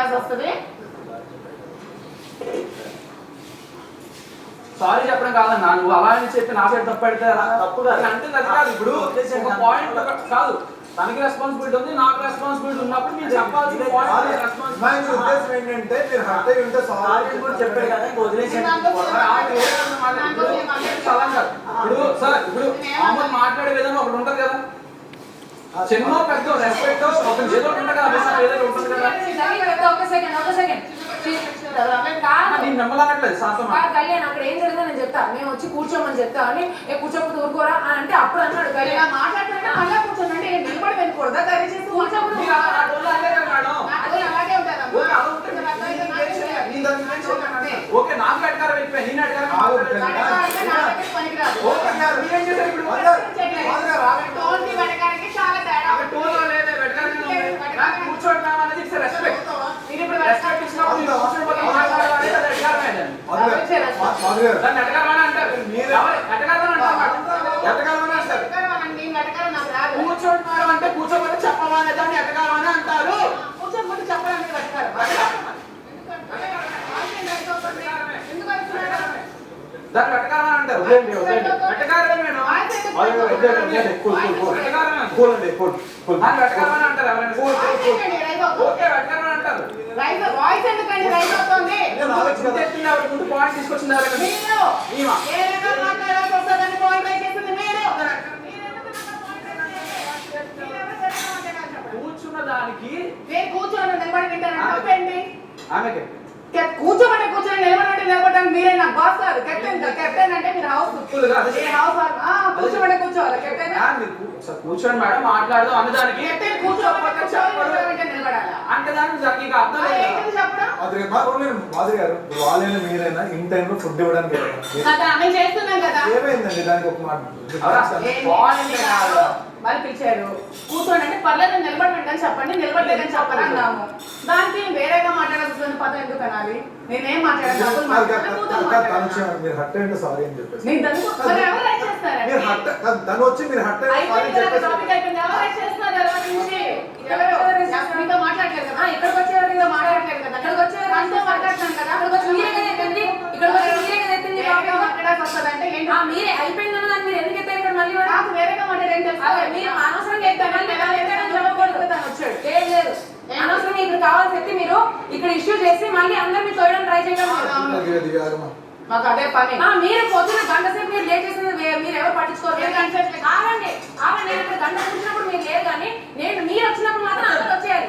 మాట్లాడాల్సి వస్తుంది. సారీ చెప్పడం కాదన్నా, నువ్వు అలా అని చెప్పి నా సైడ్ తప్పు పెడితే తప్పు అంటే అది కాదు. ఇప్పుడు ఒక పాయింట్ కాదు, తనకి రెస్పాన్సిబిలిటీ ఉంది, నాకు రెస్పాన్సిబిలిటీ ఉన్నప్పుడు మీరు చెప్పాల్సిన ఉద్దేశం ఏంటంటే మీరు హర్ట్ అయి ఉంటే సారీ కూడా చెప్పారు కదా, ఇంకా వదిలేసాను. ఇప్పుడు సార్ ఇప్పుడు మామూలు మాట్లాడే విధానం ఒకటి ఉంటుంది కదా, చిన్న పెద్ద రెస్పెక్ట్ ఒక ఏదో ఉంటుంది కదా, ఏదో ఉంటుంది కదా. నేను నమ్మలాగట్లేదు శాస్త్రం కళ్యాణ్ అక్కడ ఏం జరిగిందో నేను చెప్తా, మేము వచ్చి కూర్చోమని చెప్తా అని కూర్చోకపోతే ఊరుకోరా అంటే అప్పుడు అన్నాడు కళ్యాణ్ మాట్లాడుతుంటే మళ్ళీ కూర్చోండి, నిలబడి వెళ్ళకూడదా, కర్రీ చేసి కూర్చోకూడదు. అలాగే ఓకే, నాకు అధికారం అయిపోయి నేను అధికారం పనికిరాదు. చాలా తేడా కూర్చోవడం అనేది రెస్పెక్ట్. రెస్పెక్ట్ ఇచ్చినప్పుడు దాన్ని ఎటకారమని అంటారు, కూర్చోంటున్నారు అంటే కూర్చోబోతే చెప్పమనే దాన్ని ఎటకారమని అంటారు, కూర్చోబోతే చెప్పడానికి ఎటకారం. దాన్ని ఎటకారమని అంటారు. ఎటకారమే మేడం, ఎటకారమని అంటారు ఎవరైనా. ఓకే, ఎటకారమని అంటారు. వాయిస్ ఎందుకండి రైస్ అవుతుంది? ముందు పాయింట్ తీసుకొచ్చింది కూర్చున్న దానికి కూర్చోని నిలబడి వింటారండి. ఆమెకి కూర్చోబట్టి కూర్చొని నిలబడి నిలబడడానికి మీరే నాకు బాస్ కాదు. కెప్టెన్ అంటే మీరు హౌస్ కూర్చోబట్టి కూర్చోవాలి. కెప్టెన్ కూర్చోండి మేడం మాట్లాడదాం అన్నదానికి కూర్చోబట్టి నిలబడాలి అంటే దానికి అర్థం లేదు చెప్పడం. మాధురి గారు వాళ్ళైనా మీరైనా ఇన్ టైంలో ఫుడ్ ఇవ్వడానికి మేము చేస్తున్నాం కదా. ఏమైందండి దానికి ఒక మాట వాళ్ళు పిలిచారు కూర్చోండి అంటే పర్లేదు నిలబడి పెట్టని చెప్పండి, నిలబడలేదని చెప్పాలి అన్నాము. దానికి వేరేగా మాట్లాడాల్సిన పదం ఎందుకు అనాలి? నేనేం మాట్లాడాలి? మీరు హట్ అయ్యంటే సారీ అని చెప్పేసి తను వచ్చి మీరు హట్ మీతో మాట్లాడలేదు కదా, ఇక్కడికి వచ్చేవారు మీద మాట్లాడలేదు కదా, అక్కడికి వచ్చేవారు అంతా మాట్లాడుతున్నాను కదా, అక్కడికి వచ్చి మీరే కదా ఎత్తింది, ఇక్కడ వచ్చి మీరే కదా ఎత్తింది. మాట్లాడాల్సి వస్తుంది అంటే మీరే అయిపోయిందన్న దాన్ని మీరు ఎందుకు ఎత్తారు ఇక్కడ మళ్ళీ? నాకు వేరేగా మాట్లాడేం తెలుసు. మీరు అనవసరంగా ఎత్తారు, వచ్చాడు ఏం లేదు. అనవసరంగా ఇక్కడ కావాల్సి ఎత్తి మీరు ఇక్కడ ఇష్యూ చేసి మళ్ళీ అందరు మీరు తోయడం ట్రై చేయడం మాకు అదే పని. మీరు పొద్దున గంట సేపు మీరు లేట్ చేసింది మీరు ఎవరు పట్టించుకోరు. ఆగండి ఆగండి, నేను ఇక్కడ గంట కూర్చున్నప్పుడు మీరు లేదు, కానీ నేను మీరు వచ్చినప్పుడు మాత్రం అందరూ వచ్చేయాలి.